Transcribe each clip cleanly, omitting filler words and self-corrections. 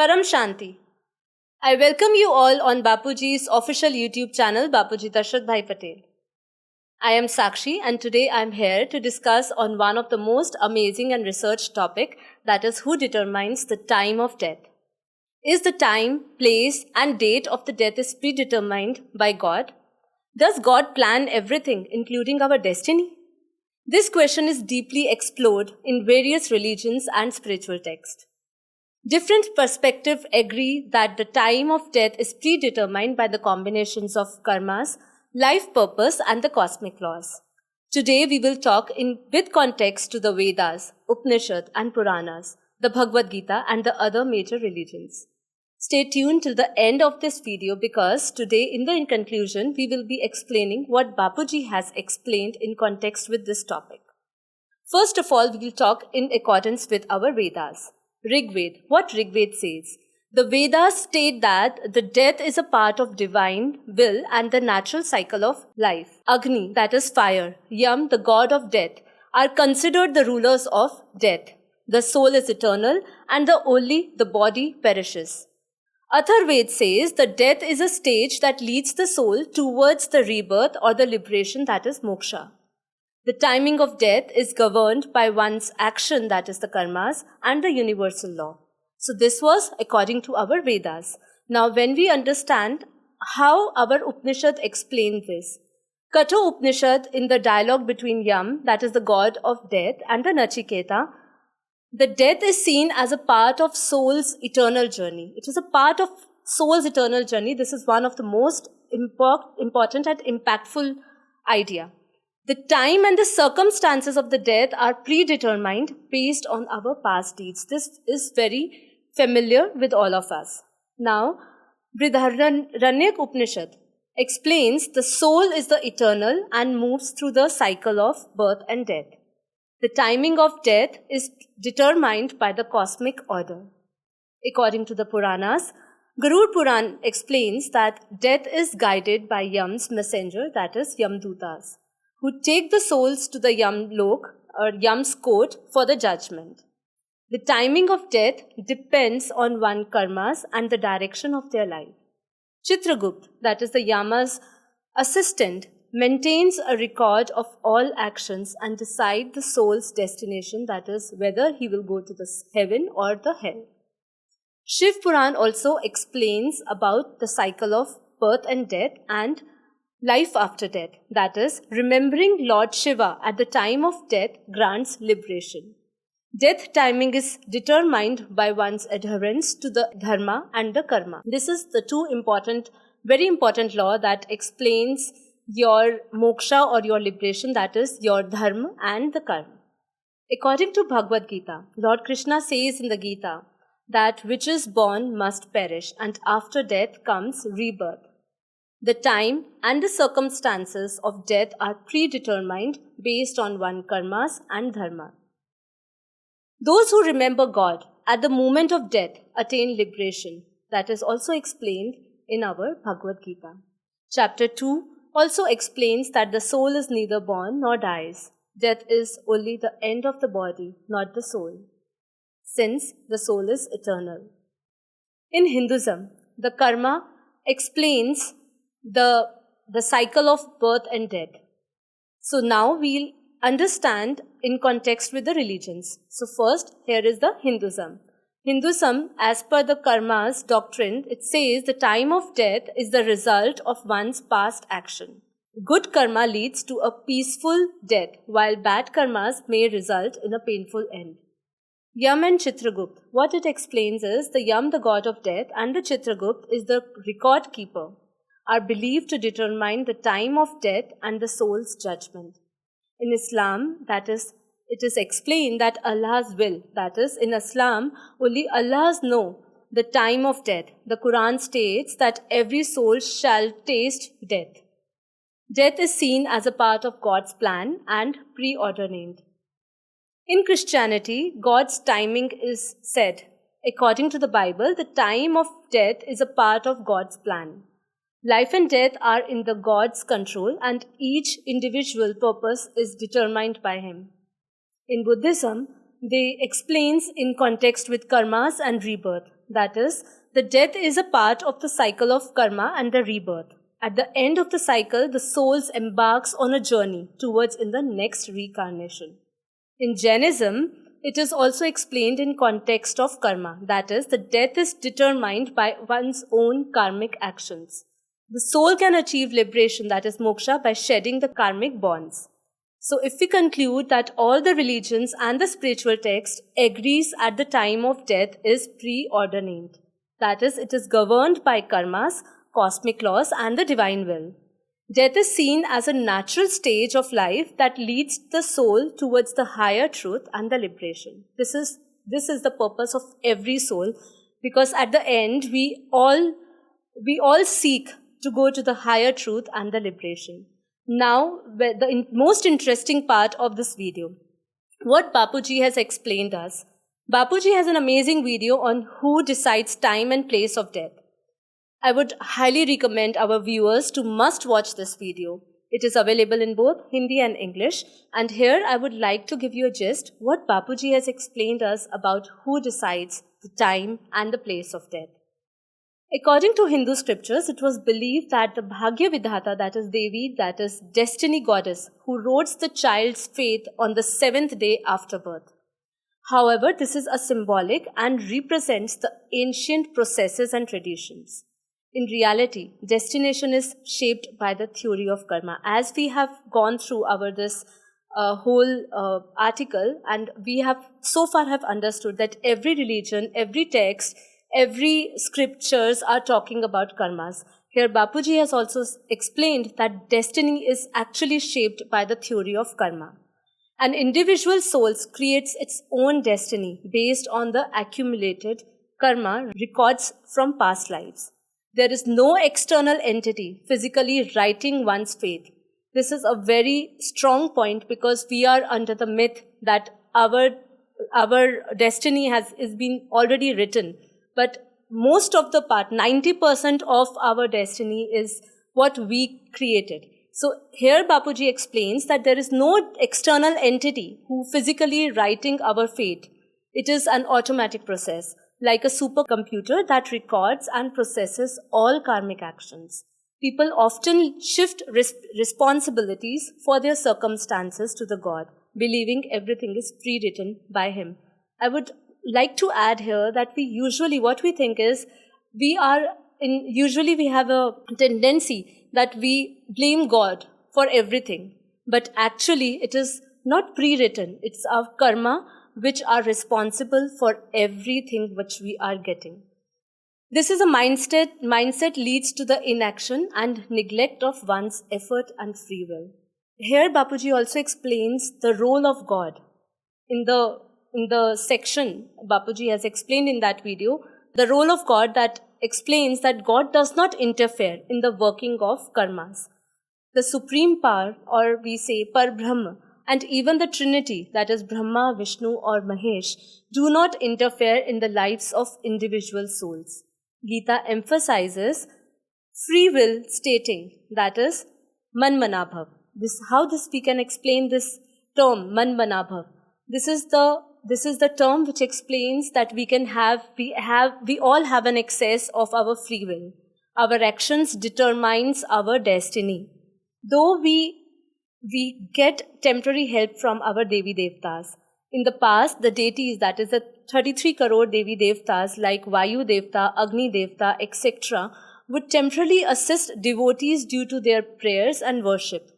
Param Shanti. I welcome you all on Bapuji's official YouTube channel, Bapuji Dashrath Bhai Patel. I am Sakshi and today I am here to discuss on one of the most amazing and researched topic, that is who determines the time of death. Is the time, place and date of the death is predetermined by God? Does God plan everything, including our destiny? This question is deeply explored in various religions and spiritual texts. Different perspectives agree that the time of death is predetermined by the combinations of karmas, life purpose and the cosmic laws. Today we will talk with context to the Vedas, Upanishad and Puranas, the Bhagavad Gita and the other major religions. Stay tuned till the end of this video because today in conclusion we will be explaining what Bapuji has explained in context with this topic. First of all, we will talk in accordance with our Vedas. Rig Ved, what Rig Ved says. The Vedas state that the death is a part of divine will and the natural cycle of life. Agni, that is fire, Yam, the god of death, are considered the rulers of death. The soul is eternal and only the body perishes. Atharved says the death is a stage that leads the soul towards the rebirth or the liberation, that is moksha. The timing of death is governed by one's action, that is the karmas, and the universal law. So this was according to our Vedas. Now when we understand how our Upanishad explained this, Katha Upanishad in the dialogue between Yam, that is the god of death, and the Nachiketa, the death is seen as a part of soul's eternal journey. It is a part of soul's eternal journey. This is one of the most important and impactful idea. The time and the circumstances of the death are predetermined based on our past deeds. This is very familiar with all of us. Now, Brihadaranyaka Upanishad explains the soul is the eternal and moves through the cycle of birth and death. The timing of death is determined by the cosmic order. According to the Puranas, Garud Puran explains that death is guided by Yam's messenger, that is Yamdutas, who take the souls to the Yam Lok or Yam's court for the judgment. The timing of death depends on one's karmas and the direction of their life. Chitragupt, that is the Yama's assistant, maintains a record of all actions and decides the soul's destination, that is whether he will go to the heaven or the hell. Shiv Puran also explains about the cycle of birth and death and life after death, that is, remembering Lord Shiva at the time of death grants liberation. Death timing is determined by one's adherence to the dharma and the karma. This is the two very important law that explains your moksha or your liberation, that is, your dharma and the karma. According to Bhagavad Gita, Lord Krishna says in the Gita that which is born must perish and after death comes rebirth. The time and the circumstances of death are predetermined based on one's karmas and dharma. Those who remember God at the moment of death attain liberation. That is also explained in our Bhagavad Gita. Chapter 2 also explains that the soul is neither born nor dies. Death is only the end of the body, not the soul, since the soul is eternal. In Hinduism, the karma explains the cycle of birth and death. So now we'll understand in context with the religions. So first, here is the Hinduism. Hinduism, as per the karma's doctrine, it says the time of death is the result of one's past action. Good karma leads to a peaceful death, while bad karmas may result in a painful end. Yam and Chitragupt, what it explains is the Yam, the god of death, and the Chitragupt is the record keeper, are believed to determine the time of death and the soul's judgment. In Islam, that is, it is explained that Allah's will, that is, in Islam, only Allah's know the time of death. The Quran states that every soul shall taste death. Death is seen as a part of God's plan and preordained. In Christianity, God's timing is said. According to the Bible, the time of death is a part of God's plan. Life and death are in the God's control and each individual purpose is determined by Him. In Buddhism, they explains in context with karmas and rebirth. That is, the death is a part of the cycle of karma and the rebirth. At the end of the cycle, the soul embarks on a journey towards in the next reincarnation. In Jainism, it is also explained in context of karma. That is, the death is determined by one's own karmic actions. The soul can achieve liberation, that is moksha, by shedding the karmic bonds. So if we conclude that all the religions and the spiritual text agrees at the time of death is preordained. That is, it is governed by karmas, cosmic laws and the divine will. Death is seen as a natural stage of life that leads the soul towards the higher truth and the liberation. This is the purpose of every soul, because at the end we all seek to go to the higher truth and the liberation. Now, the most interesting part of this video, what Bapuji has explained us. Bapuji has an amazing video on who decides time and place of death. I would highly recommend our viewers to must watch this video. It is available in both Hindi and English. And here I would like to give you a gist what Bapuji has explained us about who decides the time and the place of death. According to Hindu scriptures, it was believed that the Bhagya Vidhata, that is Devi, that is destiny goddess, who wrote the child's fate on the 7th day after birth. However, this is a symbolic and represents the ancient processes and traditions. In reality, destination is shaped by the theory of karma. As we have gone through this whole article, and we have so far have understood that every religion, every text, every scriptures are talking about karmas. Here Bapuji has also explained that destiny is actually shaped by the theory of karma. An individual soul creates its own destiny based on the accumulated karma records from past lives. There is no external entity physically writing one's fate. This is a very strong point, because we are under the myth that our destiny is been already written. But most of the part, 90% of our destiny is what we created. So here Bapuji explains that there is no external entity who physically writing our fate. It is an automatic process, like a supercomputer that records and processes all karmic actions. People often shift responsibilities for their circumstances to the God, believing everything is pre-written by him. I would like to add here that what we think is, usually we have a tendency that we blame God for everything. But actually it is not pre-written. It's our karma which are responsible for everything which we are getting. This is a mindset leads to the inaction and neglect of one's effort and free will. Here Bapuji also explains the role of God. In the section Bapuji has explained in that video, the role of God, that explains that God does not interfere in the working of karmas. The supreme power, or we say Parbrahma, and even the Trinity, that is Brahma, Vishnu or Mahesh, do not interfere in the lives of individual souls. Gita emphasizes free will, stating that is man mana bhav. How we can explain this term man mana bhav. This is the term which explains that we all have an excess of our free will. Our actions determines our destiny. Though we get temporary help from our Devi Devtas. In the past, the deities, that is the 33 crore Devi Devtas like Vayu Devta, Agni Devta, etc., would temporarily assist devotees due to their prayers and worship.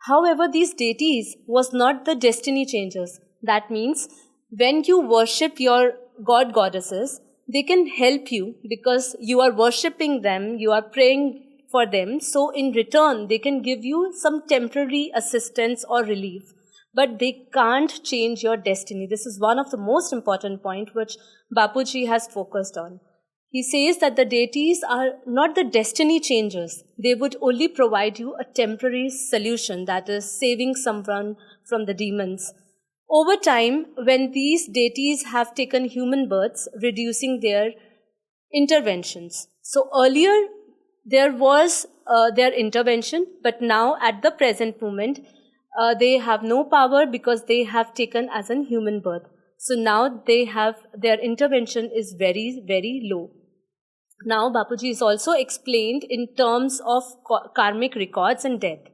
However, these deities was not the destiny changers. That means when you worship your goddesses, they can help you because you are worshipping them, you are praying for them. So in return, they can give you some temporary assistance or relief, but they can't change your destiny. This is one of the most important points which Bapuji has focused on. He says that the deities are not the destiny changers. They would only provide you a temporary solution, that is saving someone from the demons. Over time, when these deities have taken human births, reducing their interventions. So earlier, there was their intervention, but now at the present moment, they have no power because they have taken as a human birth. So now their intervention is very, very low. Now Bapuji is also explained in terms of karmic records and death.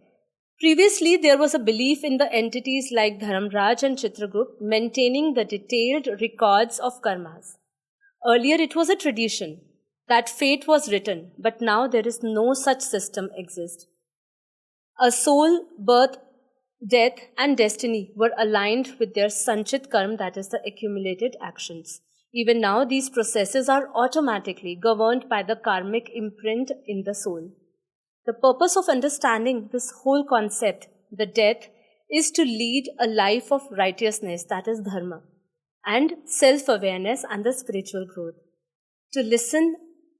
Previously, there was a belief in the entities like Dharamraj and Chitragupta maintaining the detailed records of karmas. Earlier, it was a tradition that fate was written, but now there is no such system exist. A soul, birth, death and destiny were aligned with their sanchit karma, that is the accumulated actions. Even now, these processes are automatically governed by the karmic imprint in the soul. The purpose of understanding this whole concept, the death, is to lead a life of righteousness, that is dharma, and self-awareness and the spiritual growth. To listen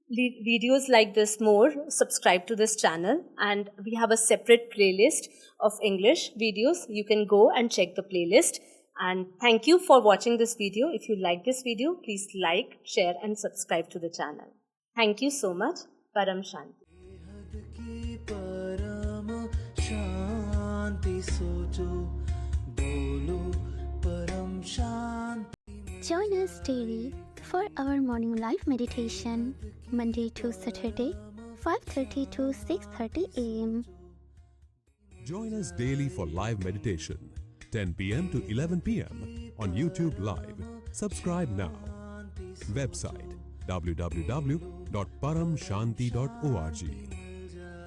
videos like this more, subscribe to this channel, and we have a separate playlist of English videos. You can go and check the playlist. And thank you for watching this video. If you like this video, please like, share and subscribe to the channel. Thank you so much. Param Shanti. Join us daily for our morning live meditation, Monday to Saturday, 5:30 to 6:30 a.m. Join us daily for live meditation, 10 p.m. to 11 p.m. on YouTube Live. Subscribe now. Website www.paramshanti.org.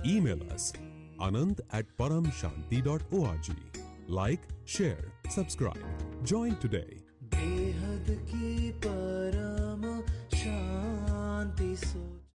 Email us anand@paramshanti.org. Like, share, subscribe. Join today. behad ki param shanti so